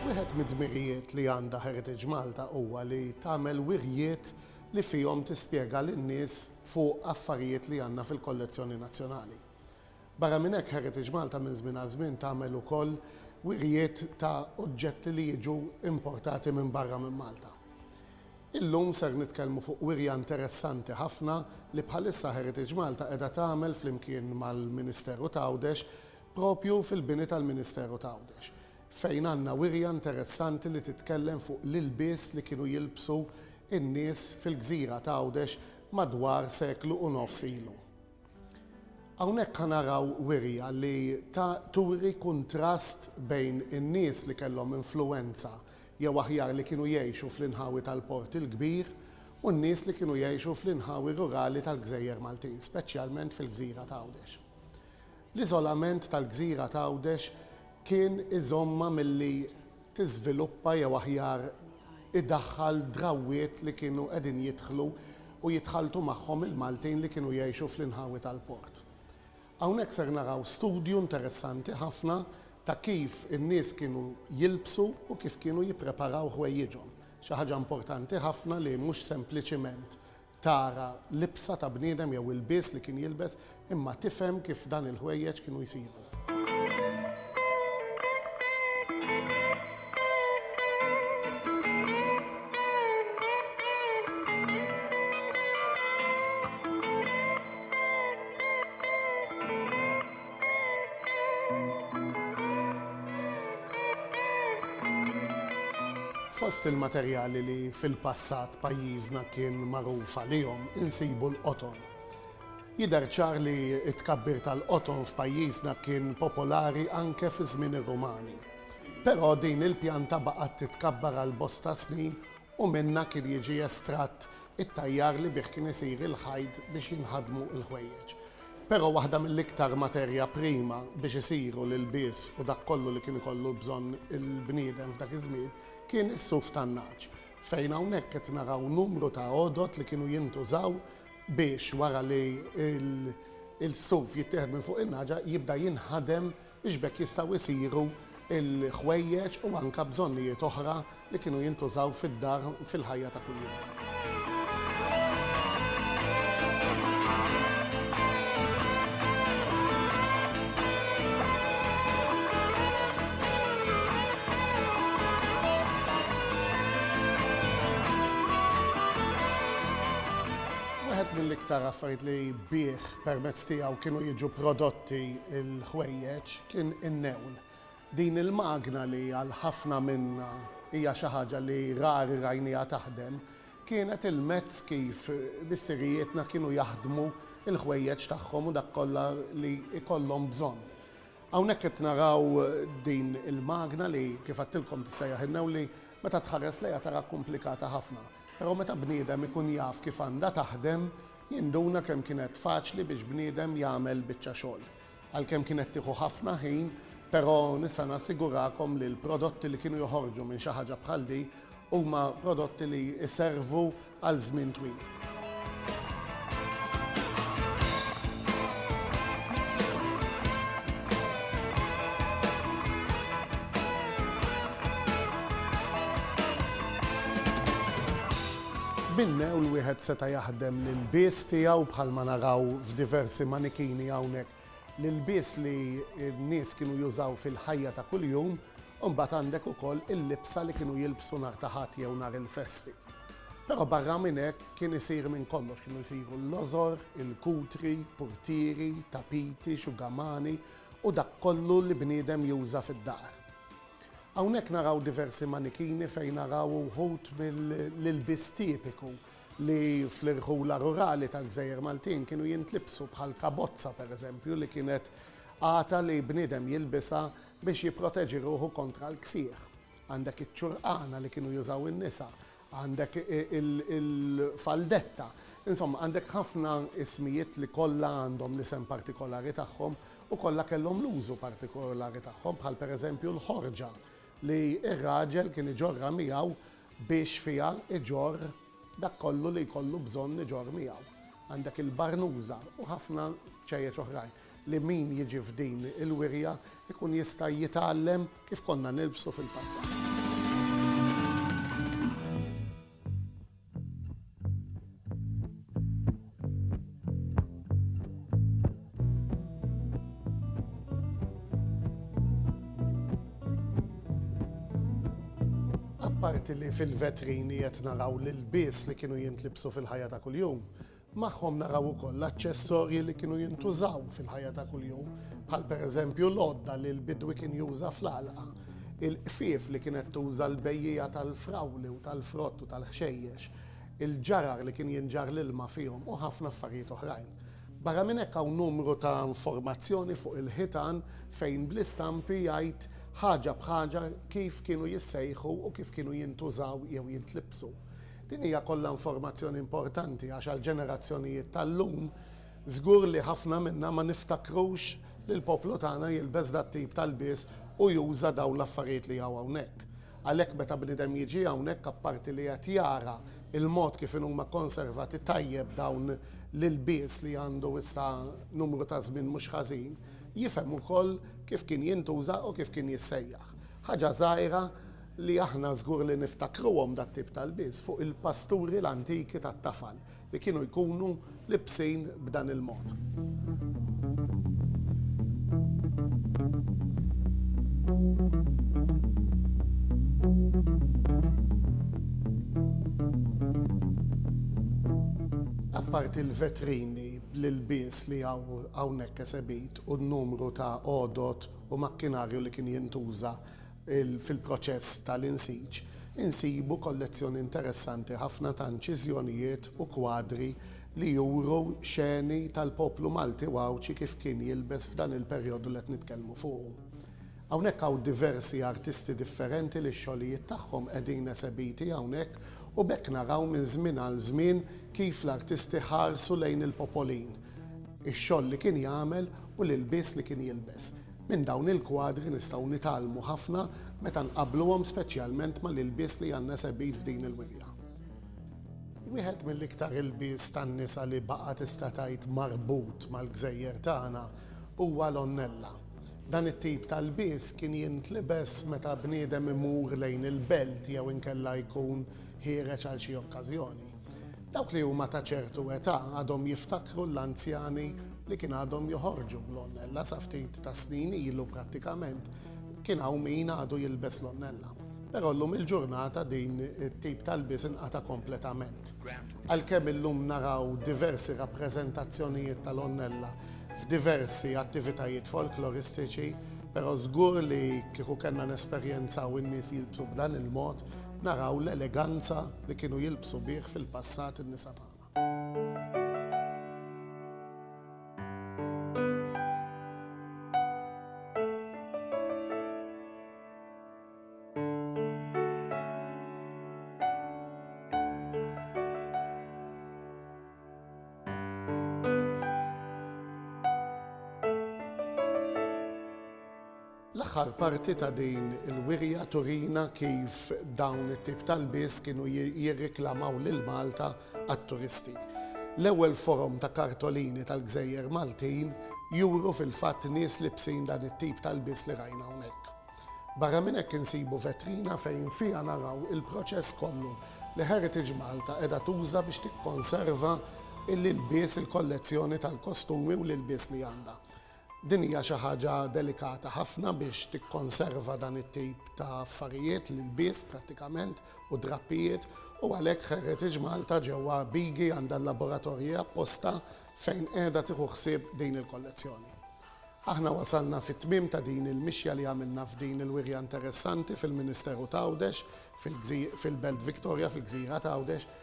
Wieħed mid-dmirijiet li għandha Heritage Malta huwa li tagħmel wirjiet li fihom tispjega lin-nies fuq affarijiet li għandna fil-kollezzjoni nazzjonali. Barra minn hekk Heritage Malta minn żmien għal żmien tagħmel ukoll wirjiet ta' oġġetti li jiġu importati minn barra minn Malta. Illum ser nitkellmu fuq wirja interessanti ħafna li bħalissa Heritage Malta qiegħda tagħmel flimkien mal-Ministeru ta' Għawdex propju fil-bini tal-Ministeru ta' Għawdex, fejn għandna wirja interessanti li titkellem fuq l-ilbies li kienu jilbsu in-nies fil-Gżira ta' Għawdex madwar seklu u nofs ilu. Hawnhekk naraw wirja li turi kuntrast bejn in-nies li kellhom influwenza jew aħjar li kienu jgħixu fl-inħawi tal-Port il-Kbir u n-nies li kienu jgħixu fl-inħawi rurali tal-Gżejjer Maltin, speċjalment fil-Gżira ta' Għawdex. L-iżolament tal-Gżira ta' Għawdex kien iżomma milli tiżviluppa jew aħjar iddaħħal drawwiet li kienu qegħdin jidħlu u jitħaltu magħhom il-Maltin li kienu jgħixu fl-inħawi tal-port. Hawnhekk ser naraw studju interessanti ħafna ta' kif in-nies kienu jilbsu u kif kienu jippreparaw ħwejjiġhom. Xi ħaġa importanti ħafna li mhux sempliċiment tara libsa ta' bniedem jew ilbies li kien jilbes, imma tifhem kif dan il-ħwejjeġ kienu jsiru. Fost il-materjali li fil-passat pajjiżna kien magħruf għalihom insibu l-qoton. Jidher ċar li t-tkabbir tal-qoton f'pajjiżna kien popolari anke fi żmien ir-Rumani. Però din il-pjanta baqgħet titkabbar għal bosta snin u minnha kien jiġi estratt it-tajjar li bih kien isir il-ħajd biex jinħadmu l-ħwejjeġ. Però waħda mill-iktar materja prima biex isiru l-ilbies u dak kollu li kien ikollu bżonn il-bniedem f'dak iż-żmien kien is-suf tan-naġ, fejn hawnhekk qed naraw numru ta' għodot li kienu jintużaw biex wara li il-suf jittieħed minn fuq in-naġa jibda jinħadem biex bekk jistgħu jsiru il-ħwejjeġ u anke bżonnijiet oħra li kienu jintużaw fid-dar fil-ħajja ta' kuljum. Mill-iktar affarijiet li bih permezz tiegħu kienu jiġu prodotti l-ħwejjeġ kien in-newl. Din il-magna li għal ħafna minnha hija xi ħaġa li rari rajniha taħdem, kienet il-mezz kif l-issirijietna kienu jaħdmu l-ħwejjeġ tagħhom u dak kollha li jkollhom bżonn. Hawnhekk qed naraw din il-magna li kif għattilkom tissejjaħ in-newl li meta tħares lejha tara komplikata ħafna. Però meta bniedem ikun jaf kif għandha taħdem, jinduna kemm kienet faċli biex bniedem jagħmel biċċa xogħol. Għalkemm kienet tieħu ħafna ħin, però nista' nassigurakom li l-prodotti li kienu joħorġu minn xi ħaġa bħal di huma prodotti li jservu għal żmien twil. Minnew l-wieħed seta' jaħdem l-ilbies tiegħu bħalma naraw f'diversi manikini hawnhekk l-ilbies li n-nies kienu jużaw fil-ħajja ta' kuljum u mbagħad għandek ukoll il-libsa li kienu jilbsu nhar ta' ħadd jew nhar il-festi. Però barra minn hekk kien isir minn kollox, kienu jsiru l-lożor, il-kutri, purtieri, tapiti, xugamani u dak kollu li bniedem juża fid-dar. Hawnhekk naraw diversi manikini fejn naraw wħud mill-ilbies tipiku li fl-irħula rurali tal-Gżejjer Maltin kienu jintlibsu bħal kabozza pereżempju li kienet għata li bniedem jilbisha biex jipproteġi ruħu kontra l-ksieħ. Għandek iċ-ċurqana li kienu jużaw in-nisa, għandek il-faldetta. Insomma, għandek ħafna ismijiet li kollha għandhom l-isem partikolari tagħhom u kollha kellhom l-użu partikolari tagħhom bħal pereżempju l-ħorġa li ir-raġel kien iġorra miegħu biex fiha iġorr dak kollu li jkollu bżonn iġorr miegħu. Għandek il-barnuża u ħafna ċejjeċ oħrajn li min jiġi f'din il-wirja ikun jista' jitgħallem kif konna nilbsu fil-passat. Apparti li fil-vetrini qed naraw l-ilbies li kienu jintlibsu fil-ħajja ta' kuljum, magħhom naraw ukoll l-aċċessorji li kienu jintużaw fil-ħajja ta' kuljum, bħal pereżempju l-għodda li l-bidwi kien juża fl-għalqa, il-qfief li kienet tuża l-bejjija tal-frawli u tal-frott u tal-ħxejjex, il-ġarar li kien jinġar l-ilma fihom u ħafna affarijiet oħrajn. Barra minn hekk hawn numru ta' informazzjoni fuq il-ħitan fejn bl-istampi jgħid ħaġa b'ħaġa kif kienu jissejħu u kif kienu jintużaw jew jintlibsu. Din hija kollha informazzjoni importanti għax għall-ġenerazzjonijiet tal-lum żgur li ħafna minnha ma niftakrux li l-poplu tagħna jilbes dat tip tal-bies u juża dawn l-affarijiet li hawn hawnhekk. Għalhekk meta bniedem jiġi hawnhekk apparti li qed jara il-mod kif huma konservati tajjeb dawn l-ilbies li għandu issa numru ta' żmien mhux ħażin, jifhem ukoll kif kien jintuża u kif kien jissejjaħ. Ħaġa żgħira li aħna żgur li niftakruhom dat-tip tal-bies fuq il-pasturi l-antiki tat-tafal li kienu jkunu libsin b'dan il-mod. Apparti il-vetrini l-ilbies li hawnhekk esebit u n-numru ta' għodot u makkinarju li kien jintuża fil-proċess tal-insiġ, insibu kollezzjoni interessanti ħafna ta' inċiżjonijiet u kwadri li juru xeni tal-poplu Malti Wawċi kif kien jilbes f'dan il-perjodu li qed nitkellmu fuqu. Hawnhekk hawn diversi artisti differenti li x-xogħlijiet tagħhom qegħdin esebiti hawnhekk u bekk naraw minn żmien għal żmien kif l-artisti ħarsu lejn il-popolin, ix-xogħol li kien jagħmel u l-ilbies li kien jilbes. Minn dawn il-kwadri nistgħu nitgħallmu ħafna meta nqabbluhom speċjalment mal-ilbies li għandna sebit f'din il-wirja. Wieħed mill-iktar ilbies tan-nisa li baqa' tista' tgħid marbut mal-gżejjer tagħna huwa l-onnella. Dan it-tip tal-bies kien jintlibes meta bniedem imur lejn il-belt jew inkella jkun ħiereġ għal xi okkażjoni. Dawk li huma ta' ċertu età għadhom jiftakru l-anzjani li kien għadhom joħorġu bl-onnella sa ftit ta' snin ilu prattikament kien hawn min għadu jilbes l-onnella. Però llum il-ġurnata din it-tip tal-bies inqata' kompletament. Għalkemm illum naraw diversi rappreżentazzjonijiet tal-onnella f'diversi attivitajiet folkloristiċi, però żgur li kieku kellna nesperjenzaw in-nies jilbsu b'dan il-mod, naraw l-eleganza li kienu jilbsu bih fil-passat in-nisa tagħna. L-aħħar parti ta' din il-wirja turina kif dawn it-tip tal-bies kienu jirriklamaw lil Malta għat-turisti. L-ewwel forom ta' kartolini tal-Gżejjer Maltin juru fil-fatt nies libsin dan it-tip tal-bies li rajna hawnhekk. Barra minn hekk insibu vetrina fejn fiha naraw il-proċess kollu li Heritage Malta qiegħda tuża biex tikkonserva l-ilbies il-kollezzjoni tal-kostumi u l-ilbies li għandha. Din hija xi ħaġa delikata ħafna biex tikkonserva dan it-tip ta' affarijiet l-ilbies prattikament u drappijiet u għalhekk Heritage Malta ġewwa Bigi għandha l-laboratorji apposta fejn qiegħda tieħu ħsieb din il-kollezzjoni. Aħna wasalna fit-tmiem ta' din il-mixja li għamilna f'din il-wirja interessanti fil-Ministeru ta' Għawdex, fil-Belt Victoria fil-Gżira ta' Għawdex,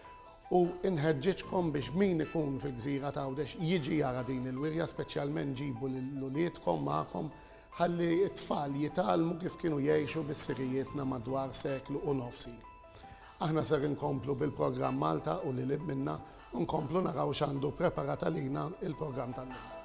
u inħeġġitkom biex min ikun fil-Gżira ta' Għawdex jiġi jara din il-wirja, speċjalment ġibu l-uliedkom magħkom ħalli t-tfal jitgħallmu kif kienu jgħixu bis-sirijietna madwar seklu u nofsi. Aħna ser inkomplu bil-programm Malta u li lib minna nkomplu naraw x'għandu preparat għalina il-programm tal-lum.